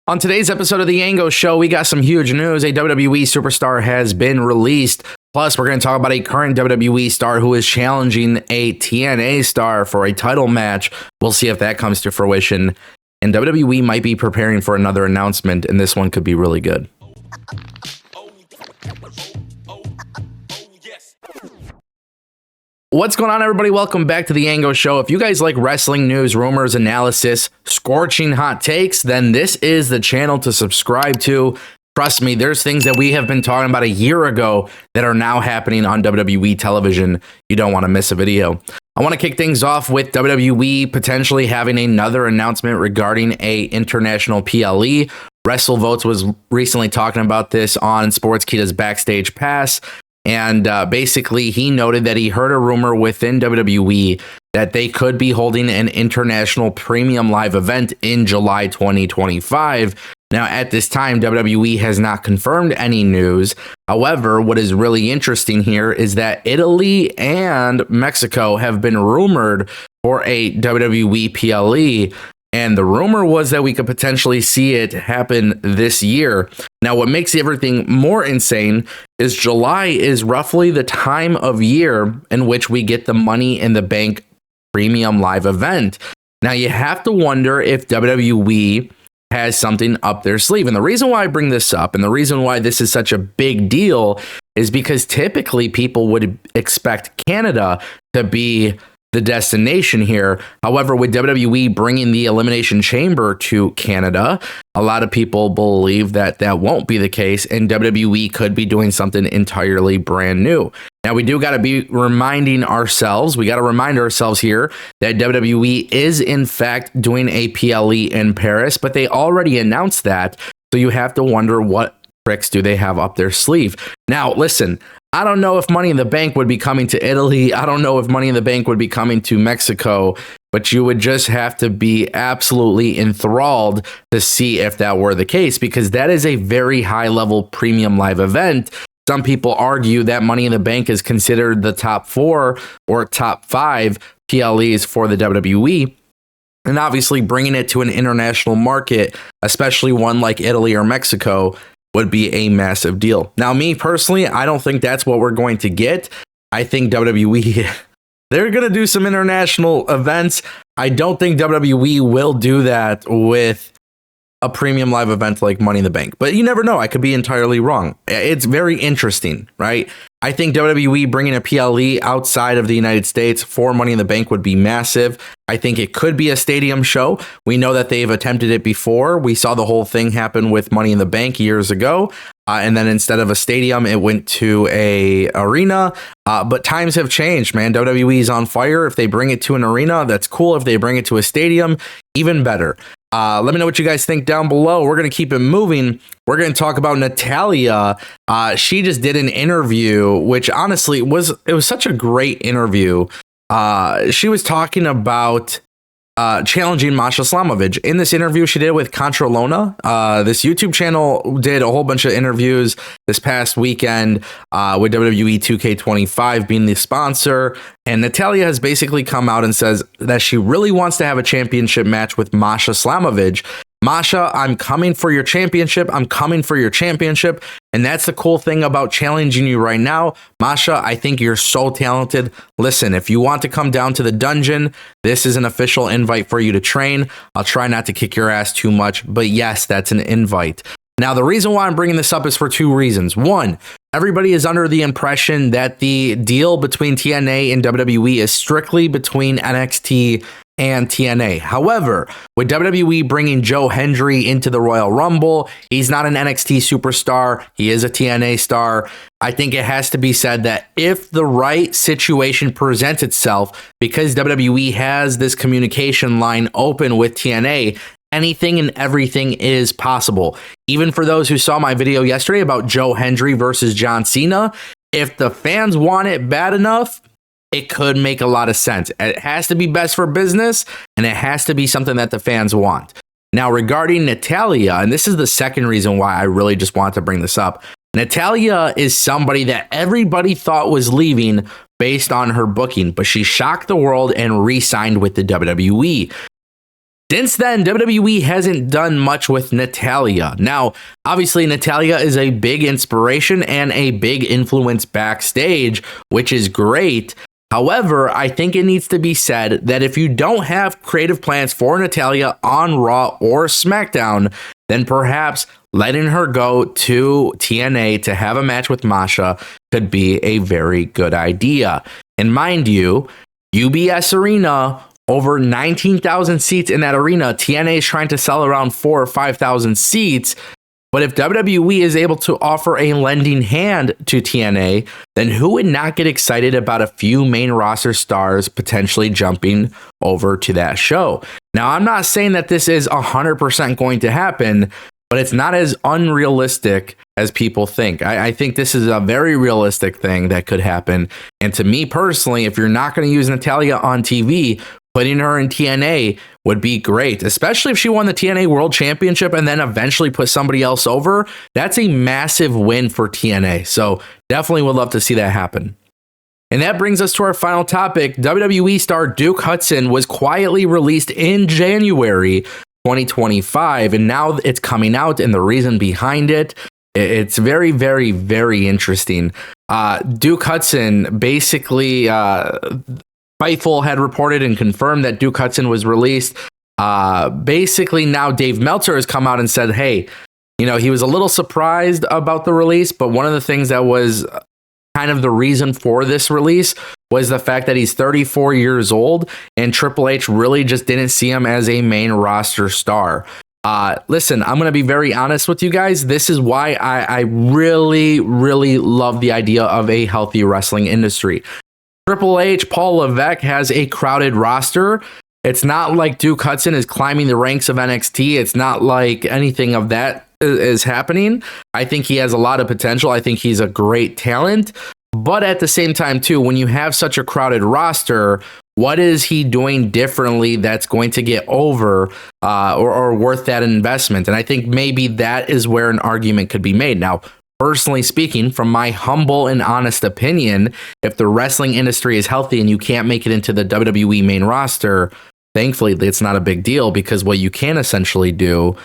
On today's episode of the Ango Show, we got some huge news. A WWE Superstar has been released. Plus, we're going to talk about a current WWE star who is challenging a TNA star for a title match. We'll see if that comes to fruition. And WWE might be preparing for another announcement, and this one could be really good. What's going on, everybody? Welcome back to the Ango Show. If you guys like wrestling news, rumors, analysis, scorching hot takes, then this is the channel to subscribe to. Trust me, there's things that we have been talking about a year ago that are now happening on WWE television. You don't want to miss a video. I want to kick things off with WWE potentially having another announcement regarding a international PLE. WrestleVotes was recently talking about this on Sportskeeda's Backstage Pass. And basically, he noted that he heard a rumor within WWE that they could be holding an international premium live event in July 2025. Now, at this time, WWE has not confirmed any news. However, what is really interesting here is that Italy and Mexico have been rumored for a WWE PLE. And the rumor was that we could potentially see it happen this year. Now, what makes everything more insane is July is roughly the time of year in which we get the Money in the Bank premium live event. Now, you have to wonder if WWE has something up their sleeve. And the reason why I bring this up and the reason why this is such a big deal is because typically people would expect Canada to be the destination here. However, with WWE bringing the Elimination Chamber to Canada, a lot of people believe that that won't be the case, and WWE could be doing something entirely brand new. Now, we do got to be reminding ourselves, we got to remind ourselves here that WWE is in fact doing a PLE in Paris, but they already announced that. So you have to wonder what tricks do they have up their sleeve. Now, listen, I don't know if Money in the Bank would be coming to Italy. I don't know if Money in the Bank would be coming to Mexico, but you would just have to be absolutely enthralled to see if that were the case, because that is a very high level premium live event. Some people argue that Money in the Bank is considered the top 4 or top 5 PLEs for the WWE. And obviously bringing it to an international market, especially one like Italy or Mexico, would be a massive deal. Now, me personally, I don't think that's what we're going to get. I think WWE, they're going to do some international events. I don't think WWE will do that with a premium live event like Money in the Bank. But you never know. I could be entirely wrong. It's very interesting, right? I think WWE bringing a PLE outside of the United States for Money in the Bank would be massive. I think it could be a stadium show. We know that they've attempted it before. We saw the whole thing happen with Money in the Bank years ago. And then instead of a stadium, it went to a arena. But times have changed, man. WWE is on fire. If they bring it to an arena, that's cool. If they bring it to a stadium, even better. Let me know what you guys think down below. We're going to keep it moving. We're going to talk about Natalya. She just did an interview, which honestly it was such a great interview. She was talking about challenging Masha Slamovich. In this interview she did with Contralona, this YouTube channel did a whole bunch of interviews this past weekend with WWE 2K25 being the sponsor. And Natalya has basically come out and says that she really wants to have a championship match with Masha Slamovich. Masha, I'm coming for your championship. I'm coming for your championship. And that's the cool thing about challenging you right now. Masha, I think you're so talented. Listen, if you want to come down to the dungeon, this is an official invite for you to train. I'll try not to kick your ass too much, but yes, that's an invite. Now, the reason why I'm bringing this up is for 2 reasons. One, everybody is under the impression that the deal between TNA and WWE is strictly between NXT and TNA. However, with WWE bringing Joe Hendry into the Royal Rumble, he's not an NXT superstar. He is a TNA star. I think it has to be said that if the right situation presents itself, because WWE has this communication line open with TNA, anything and everything is possible. Even for those who saw my video yesterday about Joe Hendry versus John Cena, if the fans want it bad enough, it could make a lot of sense. It has to be best for business, and it has to be something that the fans want. Now, regarding Natalya, and this is the second reason why I really just want to bring this up, Natalya is somebody that everybody thought was leaving based on her booking, but she shocked the world and re-signed with the WWE. Since then, WWE hasn't done much with Natalya. Now, obviously, Natalya is a big inspiration and a big influence backstage, which is great. However, I think it needs to be said that if you don't have creative plans for Natalya on Raw or SmackDown, then perhaps letting her go to TNA to have a match with Masha could be a very good idea. And mind you, UBS Arena, over 19,000 seats in that arena. TNA is trying to sell around 4,000 or 5,000 seats. But if WWE is able to offer a lending hand to TNA, then who would not get excited about a few main roster stars potentially jumping over to that show? Now, I'm not saying that this is 100% going to happen, but it's not as unrealistic as people think. I think this is a very realistic thing that could happen. And to me personally, if you're not going to use Natalya on TV, putting her in TNA would be great, especially if she won the TNA World Championship and then eventually put somebody else over. That's a massive win for TNA. So definitely would love to see that happen. And that brings us to our final topic. WWE star Duke Hudson was quietly released in January 2025, and now it's coming out, and the reason behind it, it's very, very, very interesting. Duke Hudson basically... Fightful had reported and confirmed that Duke Hudson was released. Basically, now Dave Meltzer has come out and said, hey, he was a little surprised about the release, but one of the things that was kind of the reason for this release was the fact that he's 34 years old, and Triple H really just didn't see him as a main roster star. Listen, I'm going to be very honest with you guys. This is why I really, really love the idea of a healthy wrestling industry. Triple H, Paul Levesque has a crowded roster. It's not like Duke Hudson is climbing the ranks of NXT. It's not like anything of that is happening. I think he has a lot of potential. I think he's a great talent. But at the same time, too, when you have such a crowded roster, what is he doing differently that's going to get over or worth that investment? And I think maybe that is where an argument could be made. Now, personally speaking, from my humble and honest opinion, if the wrestling industry is healthy and you can't make it into the WWE main roster, thankfully, it's not a big deal, because what you can essentially do,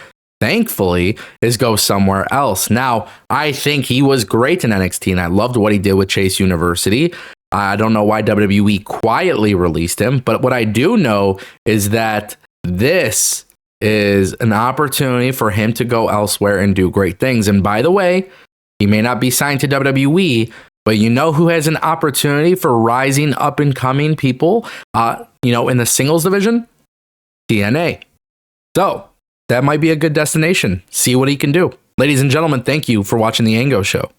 thankfully, is go somewhere else. Now, I think he was great in NXT, and I loved what he did with Chase University. I don't know why WWE quietly released him, but what I do know is that this is an opportunity for him to go elsewhere and do great things. And by the way, he may not be signed to WWE, but you know who has an opportunity for rising up and coming people, in the singles division? TNA. So that might be a good destination. See what he can do. Ladies and gentlemen, thank you for watching The Ango Show.